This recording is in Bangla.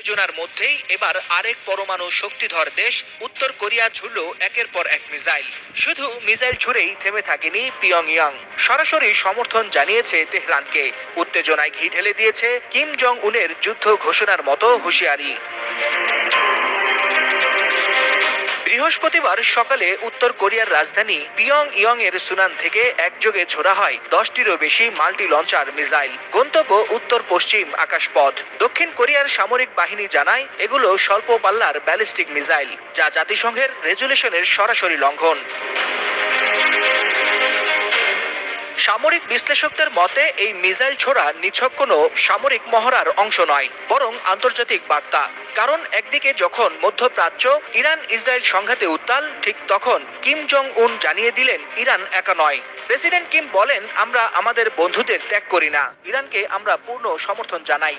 উত্তেজনার মধ্যেই এবার আরেক পরমাণু শক্তিধর দেশ উত্তর কোরিয়া ছুড়ল একের পর এক মিসাইল। শুধু মিসাইল ছুড়েই থেমে থাকেনি পিয়ংইয়ং, সরাসরি সমর্থন জানিয়েছে তেহরানকে। উত্তেজনায় ঘি ঢেলে দিয়েছে কিম জং উনের যুদ্ধ ঘোষণার মতো হুঁশিয়ারি। বৃহস্পতিবার সকালে উত্তর কোরিয়ার রাজধানী পিয়ংইয়ং এর সুনান থেকে একযোগে ছোড়া হয় 10টিরও বেশি মাল্টি লঞ্চার মিসাইল। গন্তব্য উত্তর পশ্চিম আকাশপথ। দক্ষিণ কোরিয়ার সামরিক বাহিনী জানায় এগুলো স্বল্প পাল্লার ব্যালিস্টিক মিসাইল, যা জাতিসংঘের রেজুলেশনের সরাসরি লঙ্ঘন। সামরিক বিশ্লেষকদের মতে এই মিসাইল ছোড়া নিছক কোনো সামরিক মহড়ার অংশ নয়, বরং আন্তর্জাতিক বার্তা। কারণ একদিকে যখন মধ্যপ্রাচ্য ইরান ইসরায়েল সংঘাতে উত্তাল, ঠিক তখন কিম জং উন জানিয়ে দিলেন ইরান একা নয়। প্রেসিডেন্ট কিম বলেন, আমরা আমাদের বন্ধুদের ত্যাগ করি না, ইরানকে আমরা পূর্ণ সমর্থন জানাই।